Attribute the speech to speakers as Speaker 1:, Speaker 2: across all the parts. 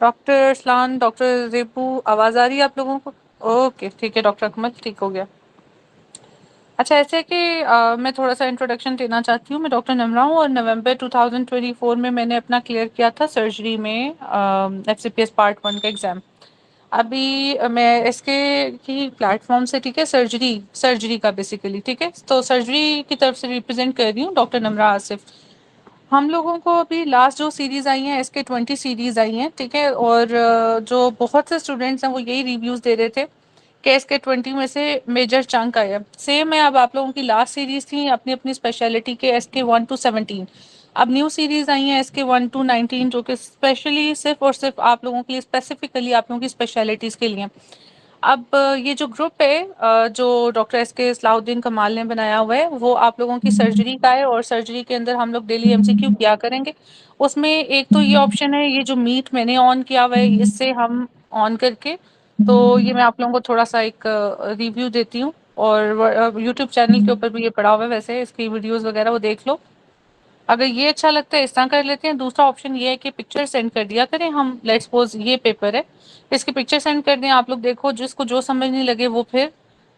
Speaker 1: Doctor Arsalan, doctor रेपू, आवाज़ आ रही है आप लोगों को? ओके, ठीक है डॉक्टर अकमल, ठीक हो गया। अच्छा, ऐसे कि मैं थोड़ा-सा इंट्रोडक्शन देना चाहती हूँ। मैं डॉक्टर निम्रा हूँ और नवंबर 2024 में मैंने अपना क्लियर किया था सर्जरी में एफसीपीएस पार्ट 1 का एग्ज़ाम। अभी मैं इसके की प्लेटफ़ॉर्म से, ठीक है, सर्जरी का बेसिकली, ठीक है? तो सर्जरी की तरफ से रिप्रेज़ेंट कर रही हूँ डॉक्टर निम्रा आसिफ। हम लोगों को अभी लास्ट जो सीरीज़ आई हैं, एसके 20 सीरीज़ आई हैं, ठीक है? और जो बहुत से स्टूडेंट्स हैं वो यही रिव्यूज़ दे रहे थे कि एसके 20 में से मेजर चंक आया। सेम है, अब आप लोगों की लास्ट सीरीज़ थी अपनी-अपनी स्पेशलिटी के एसके 1 टू 17। अब न्यू सीरीज़ आई हैं एसके 1 टू 19 जो कि स्पेशली सिर्फ़ और सिर्फ़ आप लोगों के लिए, स्पेसिफिकली आप लोगों की स्पेशलिटीज़ के लिए। अब ये जो ग्रुप है जो डॉक्टर एसके सलाहुद्दीन कमाल ने बनाया हुआ है, वो आप लोगों की सर्जरी का है और सर्जरी के अंदर हम लोग डेली एमसीक्यू किया करेंगे। उसमें एक तो ये ऑप्शन है, ये जो मीट मैंने ऑन किया हुआ है, इससे हम ऑन करके, तो ये मैं आप लोगों को थोड़ा-सा एक रिव्यू देती हूँ और यूट्यूब चैनल के ऊपर भी ये पड़ा हुआ है, वैसे इसकी वीडियोज़ वगैरह वो देख लो। अगर ये अच्छा लगता है इस तरह कर लेते हैं। दूसरा ऑप्शन ये है कि पिक्चर सेंड कर दिया करें हम, लेट्स सपोज ये पेपर है, इसकी पिक्चर सेंड कर दें, आप लोग देखो, जिसको जो समझ नहीं लगे वो फिर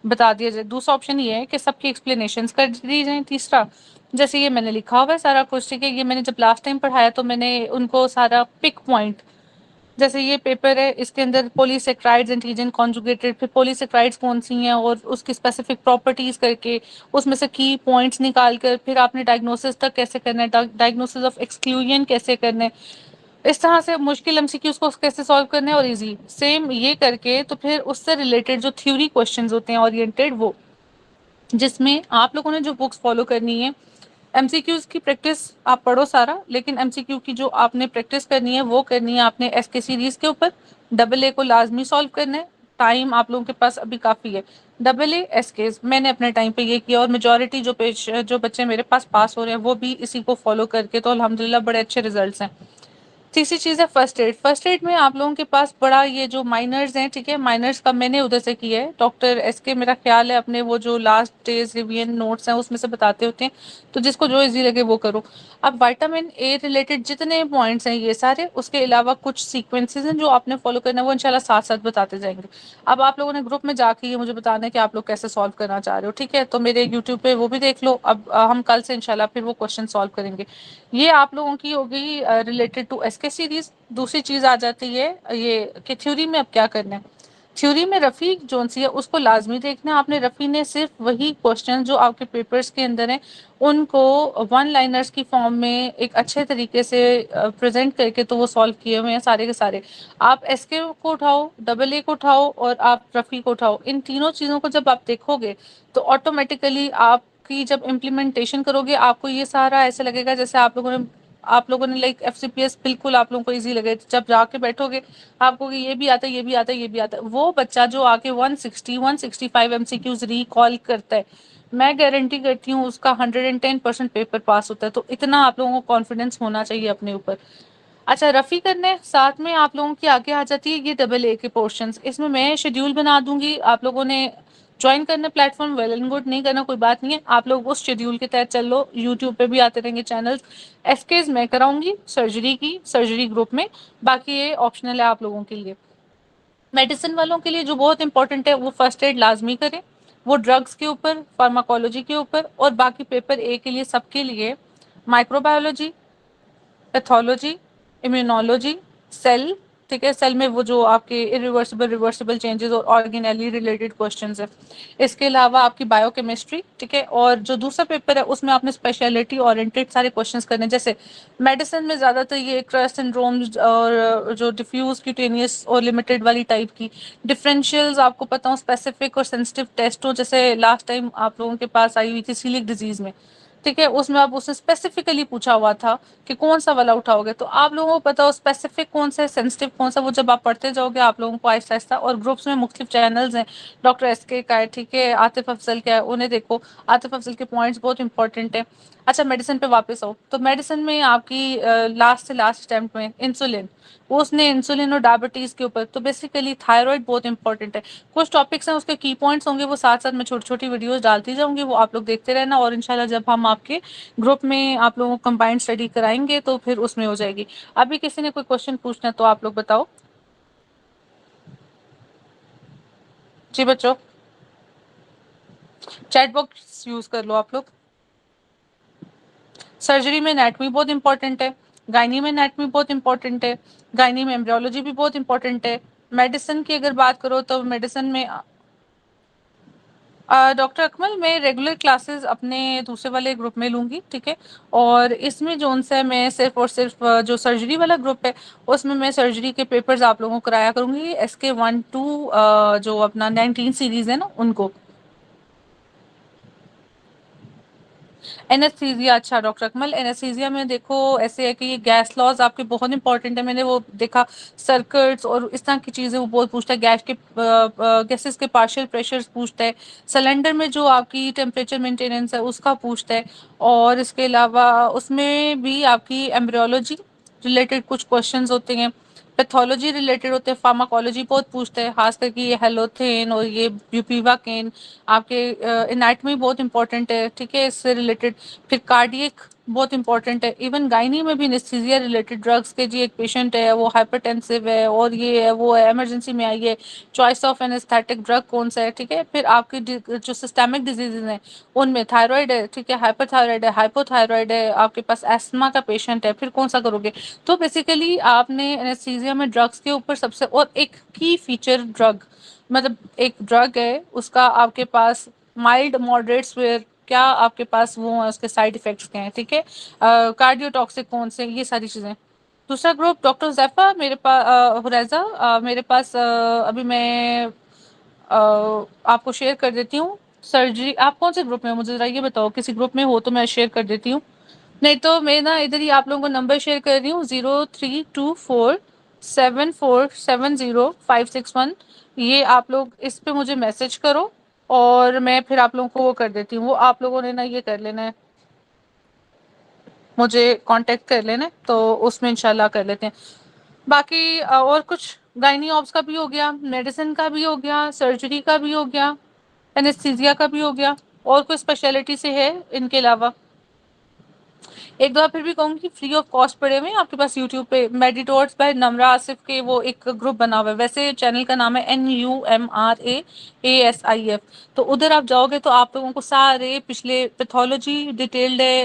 Speaker 1: बता दिया जाए। दूसरा ऑप्शन ये है कि सबकी एक्सप्लेनेशंस कर दी जाए। तीसरा, जैसे ये मैंने लिखा हुआ है सारा कुछ, ठीक है, ये मैंने जब लास्ट टाइम पढ़ाया तो मैंने उनको सारा पिक पॉइंट, जैसे ये पेपर है इसके अंदर पॉलीसेक्राइड्स एंटीजन कॉन्जुगेटेड, फिर पॉलीसेक्राइड्स कौन सी हैं और उसकी स्पेसिफिक प्रॉपर्टीज करके उसमें से की पॉइंट्स निकाल कर फिर आपने डायग्नोसिस तक कैसे करना है, डायग्नोसिस ऑफ एक्सक्लूजन कैसे करना है, इस तरह से मुश्किल एमसीक्यूज को कैसे सॉल्व करना है और इजी सेम ये करके, तो फिर उससे रिलेटेड जो थ्योरी क्वेश्चंस होते हैं ओरिएंटेड, वो जिसमें आप लोगों ने जो बुक्स फॉलो करनी है, एमसीक्यूज की प्रैक्टिस आप पढ़ो सारा, लेकिन एमसीक्यू की जो आपने प्रैक्टिस करनी है वो करनी है आपने एसके सीरीज के ऊपर। डबल ए को लाजमी सॉल्व करना है। टाइम आप लोगों के पास अभी काफ़ी है। डबल ए एसके मैंने अपने टाइम पे ये किया और मेजोरिटी जो बच्चे मेरे पास हो रहे हैं वो भी इसी को फॉलो करके, तो अल्हम्दुलिल्लाह बड़े अच्छे रिजल्ट्स हैं। तीसरी चीज़ है फर्स्ट एड। फर्स्ट एड में आप लोगों के पास बड़ा ये जो माइनर्स हैं, ठीक है, माइनर्स का मैंने उधर से किया है। डॉक्टर एसके मेरा ख्याल है अपने वो जो लास्ट डेज रिवीजन नोट्स हैं उसमें से बताते होते हैं, तो जिसको जो इजी लगे वो करो। अब विटामिन ए रिलेटेड जितने पॉइंट्स हैं ये सारे, उसके अलावा कुछ सीक्वेंसेस हैं जो आपने फॉलो करना है, वो इंशाल्लाह साथ साथ बताते जाएंगे। अब आप लोगों ने ग्रुप में जाके ये मुझे बताना है कि आप लोग कैसे सॉल्व करना चाह रहे हो, ठीक है? तो मेरे यूट्यूब पे वो भी देख लो। अब हम कल से इंशाल्लाह फिर वो क्वेश्चन सॉल्व करेंगे। ये आप लोगों की हो गई रिलेटेड टू एसके सीरीज। दूसरी चीज़ आ जाती है ये कि थ्योरी में अब क्या करना है। थ्योरी में रफ़ी जोन सी है उसको लाजमी देखना है आपने। रफ़ी ने सिर्फ वही क्वेश्चन जो आपके पेपर्स के अंदर हैं उनको वन लाइनर्स की फॉर्म में एक अच्छे तरीके से प्रेजेंट करके तो वो सॉल्व किए हुए हैं सारे के सारे। आप एसके को उठाओ, डबल ए को उठाओ और आप रफ़ी को उठाओ, इन तीनों चीज़ों को जब आप देखोगे तो ऑटोमेटिकली आप की जब इम्प्लीमेंटेशन करोगे आपको ये सारा ऐसे लगेगा जैसे आप लोगों ने लाइक एफसीपीएस बिल्कुल आप लोगों को इजी लगे। जब जाके बैठोगे आपको कि ये भी आता है, ये भी आता है, ये भी आता है। वो बच्चा जो आके 160 165 एमसीक्यूज रिकॉल करता है, मैं गारंटी करती हूँ उसका 110% पेपर पास होता है। तो इतना आप लोगों को कॉन्फिडेंस होना चाहिए अपने ऊपर। अच्छा, रफ़ी करने साथ में आप लोगों की आगे आ जाती है ये डबल ए के पोर्शंस। इसमें मैं शेड्यूल बना दूंगी, आप लोगों ने ज्वाइन करना प्लेटफॉर्म, वेल एंड गुड, नहीं करना कोई बात नहीं है। आप लोग उस शेड्यूल के तहत चल लो। यूट्यूब पे भी आते रहेंगे चैनल्स। एसकेज मैं कराऊंगी सर्जरी की, सर्जरी ग्रुप में। बाकी ये ऑप्शनल है आप लोगों के लिए। मेडिसिन वालों के लिए जो बहुत इंपॉर्टेंट है वो फर्स्ट एड लाजमी करें, वो ड्रग्स के ऊपर, फार्माकोलॉजी के ऊपर, और बाकी पेपर ए के लिए सबके लिए माइक्रोबायोलॉजी, पैथोलॉजी, इम्यूनोलॉजी, सेल, ठीक है, सेल में वो जो आपके इरिवर्सिबल रिवर्सिबल चेंजेस और ऑर्गेनेली रिलेटेड क्वेश्चंस है। इसके अलावा आपकी बायोकेमिस्ट्री, ठीक है, और जो दूसरा पेपर है उसमें आपने स्पेशलिटी ओरिएंटेड सारे क्वेश्चंस करने हैं। जैसे मेडिसिन में ज़्यादातर ये क्रस्ट सिंड्रोम्स और जो डिफ्यूज क्यूटेनियस और लिमिटेड वाली टाइप की डिफरेंशियल्स आपको पता हो, स्पेसिफिक और सेंसिटिव टेस्ट हो, जैसे लास्ट टाइम आप लोगों के पास आई हुई थी सीलिक डिजीज में, ठीक है, उसमें आप उसने स्पेसिफिकली पूछा हुआ था कि कौन सा वाला उठाओगे, तो आप लोगों को पता हो स्पेसिफिक कौन सा है, सेंसिटिव कौन सा, वो जब आप पढ़ते जाओगे आप लोगों को आहिस्ता आहिस्ता। और ग्रुप्स में मुख्तलिफ चैनल्स हैं, डॉक्टर एसके का है, ठीक है, आतिफ अफजल का है, उन्हें देखो। आतिफ अफजल के पॉइंट्स बहुत इंपॉर्टेंट है। अच्छा मेडिसिन पे वापस आओ, तो मेडिसिन में आपकी लास्ट से लास्ट अटेम्प्ट में इंसुलिन, वो उसने इंसुलिन और डायबिटीज के ऊपर, तो बेसिकली थायराइड बहुत इंपॉर्टेंट है। कुछ टॉपिक्स हैं उसके की पॉइंट्स होंगे, वो साथ साथ मैं छोटी छोटी वीडियोस डालती जाऊंगी, वो आप लोग देखते रहना, और इंशाल्लाह जब हम आपके ग्रुप में आप लोगों को कंबाइंड स्टडी कराएंगे तो फिर उसमें हो जाएगी। अभी किसी ने कोई क्वेश्चन पूछना है तो आप लोग बताओ जी बच्चों, चैट बॉक्स यूज कर लो आप लोग। सर्जरी में एनाटॉमी बहुत इंपॉर्टेंट है, गायनी में एनाटॉमी बहुत इंपॉर्टेंट है, गायनी में एम्ब्रियोलॉजी भी बहुत इंपॉर्टेंट है। मेडिसिन की अगर बात करो तो मेडिसिन में डॉक्टर अकमल मैं रेगुलर क्लासेस अपने दूसरे वाले ग्रुप में लूँगी, ठीक है। और इसमें जो उनसे मैं सिर्फ और सिर्फ जो सर्जरी वाला ग्रुप है उसमें मैं सर्जरी के पेपर्स आप लोगों को कराया करूँगी, SK1 2 जो अपना 19 सीरीज है ना उनको। एनेस्थीसिया, अच्छा डॉक्टर अकमल एनेस्थीसिया में देखो ऐसे है कि ये गैस लॉज आपके बहुत इंपॉर्टेंट है, मैंने वो देखा सर्किट्स और इस तरह की चीज़ें वो बहुत पूछता है, गैस के गैसेस के पार्शियल प्रेशर्स पूछता है, सिलेंडर में जो आपकी टेम्परेचर मेंटेनेंस है उसका पूछता है, और इसके अलावा उसमें भी आपकी एम्ब्रियोलॉजी रिलेटेड कुछ क्वेश्चंस होते हैं, पैथोलॉजी रिलेटेड होते हैं, फार्माकोलॉजी बहुत पूछते हैं, खास करके ये हेलोथेन और ये ब्यूपीवाकेन, आपके एनाटॉमी बहुत इंपॉर्टेंट है, ठीक है, इससे रिलेटेड। फिर कार्डियक बहुत इंपॉर्टेंट है, इवन गायनी में भी एनेस्थीसिया रिलेटेड ड्रग्स के जी एक पेशेंट है वो हाइपरटेंसिव है और ये है वो है इमरजेंसी में आई है, चॉइस ऑफ एनेस्थेटिक ड्रग कौन सा है, ठीक है। फिर आपकी जो सिस्टेमिक डिजीजेज हैं उनमें थायराइड है, ठीक है, हाइपरथायराइड है, हाइपोथायराइड है, आपके पास एस्थमा का पेशेंट है, फिर कौन सा करोगे। तो बेसिकली आपने एनेस्थीसिया में ड्रग्स के ऊपर सबसे, और एक की फीचर ड्रग, मतलब एक ड्रग है उसका आपके पास माइल्ड मॉडरेट स्वेयर क्या आपके पास वो है, उसके साइड इफेक्ट्स क्या हैं, ठीक है, कार्डियोटॉक्सिक कौन से, ये सारी चीज़ें। दूसरा ग्रुप डॉक्टर जैफा मेरे पास, हुरैजा मेरे पास अभी मैं आपको शेयर कर देती हूँ सर्जरी। आप कौन से ग्रुप में हो मुझे ज़रा ये बताओ, किसी ग्रुप में हो तो मैं शेयर कर देती हूँ, नहीं तो मैं ना इधर ही आप लोगों को नंबर शेयर कर रही हूँ 0324747056 ये आप लोग इस पे मुझे मैसेज करो और मैं फिर आप लोगों को वो कर देती हूँ, वो आप लोगों ने ना ये कर लेना है, मुझे कांटेक्ट कर लेना है, तो उसमें इंशाल्लाह कर लेते हैं। बाकी और कुछ गायनी ऑब्स का भी हो गया, मेडिसिन का भी हो गया, सर्जरी का भी हो गया, एनेस्थीसिया का भी हो गया, और कोई स्पेशलिटी से है इनके अलावा। एक दो बार फिर भी कहूँगी फ्री ऑफ कॉस्ट पड़े हुए हैं आपके पास यूट्यूब पे, मेडिटोर्स बाय नमरा आसिफ के वो एक ग्रुप बना हुआ है, वैसे चैनल का नाम है NUMRAASIF, तो उधर आप जाओगे तो आप लोगों को सारे पिछले पैथोलॉजी डिटेल्ड है,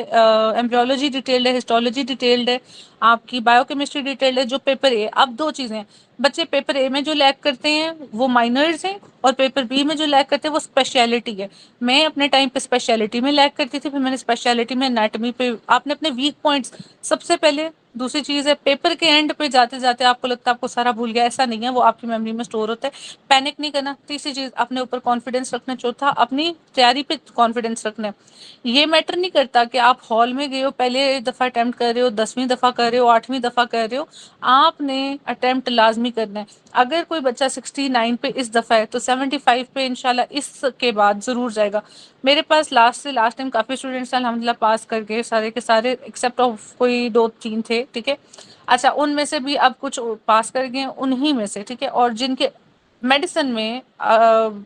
Speaker 1: एम्ब्रियोलॉजी डिटेल्ड है, हिस्टोलॉजी डिटेल्ड है, आपकी बायोकेमिस्ट्री डिटेल्ड है, जो पेपर ए। अब दो चीज़ें हैं, बच्चे पेपर ए में जो लैग करते हैं वो माइनर्स हैं, और पेपर बी में जो लैग करते हैं वो स्पेशलिटी है। मैं अपने टाइम पे स्पेशलिटी में लैग करती थी, फिर मैंने स्पेशलिटी में एनाटॉमी पे, आपने अपने वीक पॉइंट्स सबसे पहले, दूसरी चीज़ है पेपर के एंड पे जाते जाते आपको लगता है आपको सारा भूल गया, ऐसा नहीं है, वो आपकी मेमोरी में स्टोर होता है, पैनिक नहीं करना। तीसरी चीज़ अपने ऊपर कॉन्फिडेंस रखना, चौथा अपनी तैयारी पे कॉन्फिडेंस रखना है। ये मैटर नहीं करता कि आप हॉल में गए हो, पहले दफ़ा अटैम्प्ट कर रहे हो, 10वीं दफ़ा कर रहे हो, 8वीं दफ़ा कर रहे हो, आपने अटैम्प्ट लाजमी करना है। अगर कोई बच्चा 69 पे इस दफ़ा है तो 75 पे इंशाल्लाह इसके बाद ज़रूर जाएगा। मेरे पास लास्ट से लास्ट टाइम काफ़ी स्टूडेंट्स अल्हम्दुलिल्लाह पास कर गए सारे के सारे, एक्सेप्ट ऑफ कोई 2-3 थे, ठीक है। अच्छा उनमें से भी अब कुछ पास कर गए उन्हीं में से, ठीक है, और जिनके मेडिसिन में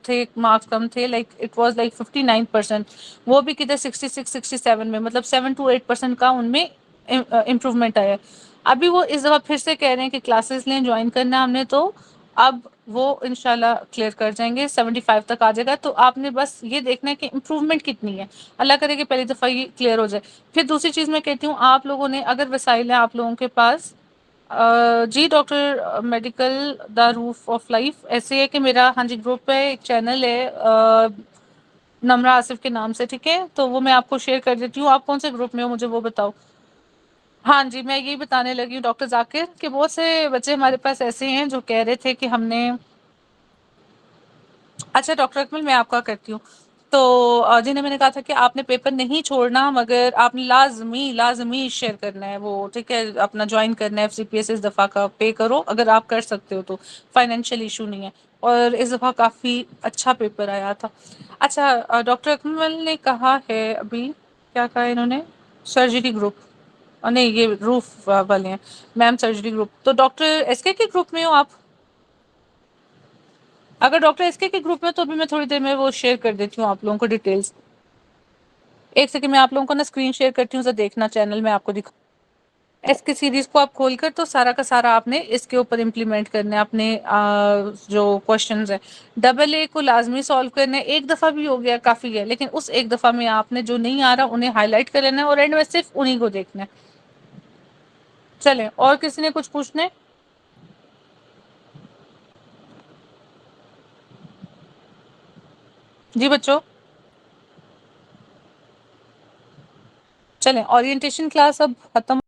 Speaker 1: थे मार्क्स कम थे, लाइक इट वाज लाइक 59%, वो भी किधर 66-67 में, मतलब 7 to 8% का उनमें इम्प्रूवमेंट आया है। अभी वो इस दफ़ा फिर से कह रहे हैं कि क्लासेस लें, ज्वाइन करना हमने, तो अब वो इंशाल्लाह क्लियर कर जाएंगे, 75 तक आ जाएगा। तो आपने बस ये देखना है कि इम्प्रूवमेंट कितनी है, अल्लाह करे कि पहली दफ़ा ये क्लियर हो जाए। फिर दूसरी चीज़ मैं कहती हूँ आप लोगों ने अगर वसाइल है आप लोगों के पास, जी doctor medical the roof of life ऐसे है कि मेरा, हाँ जी, ग्रुप है, एक चैनल है नमरा आसिफ के नाम से, ठीक है, तो वो मैं आपको शेयर कर देती हूँ। आप कौन से ग्रुप में हो मुझे वो बताओ। हाँ जी, मैं यही बताने लगी हूँ डॉक्टर जाकिर कि बहुत से बच्चे हमारे पास ऐसे हैं जो कह रहे थे कि हमने, अच्छा डॉक्टर अकमल मैं आपका करती हूँ, तो जिन्हें मैंने कहा था कि आपने पेपर नहीं छोड़ना मगर आपने लाजमी लाजमी शेयर करना है वो, ठीक है, अपना ज्वाइन करना है FCPS, इस दफ़ा का पे करो अगर आप कर सकते हो तो, फाइनेंशियल इशू नहीं है, और इस दफ़ा काफ़ी अच्छा पेपर आया था। अच्छा डॉक्टर अकमल ने कहा है अभी, क्या कहा इन्होंने, सर्जरी ग्रुप, नहीं ये रूफ वाले हैं मैम, सर्जरी ग्रुप। तो डॉक्टर एसके के ग्रुप में हो आप? अगर डॉक्टर एसके के ग्रुप में तो अभी मैं थोड़ी देर में वो शेयर कर देती हूँ आप लोगों को डिटेल्स। एक सेकंड मैं आप लोगों को ना स्क्रीन शेयर करती हूँ, जरा देखना चैनल में आपको दिखा। एसके सीरीज को आप खोलकर तो सारा का सारा आपने इसके ऊपर इम्प्लीमेंट करना है अपने जो क्वेश्चंस है। डबल ए को लाजमी सॉल्व करना है, एक दफ़ा भी हो गया काफ़ी है, लेकिन उस एक दफ़ा में आपने जो नहीं आ रहा उन्हें हाईलाइट कर लेना है और एंड में सिर्फ उन्हीं को देखना है। चलें, और किसी ने कुछ पूछना है? जी बच्चों, चलें ओरिएंटेशन क्लास अब खत्म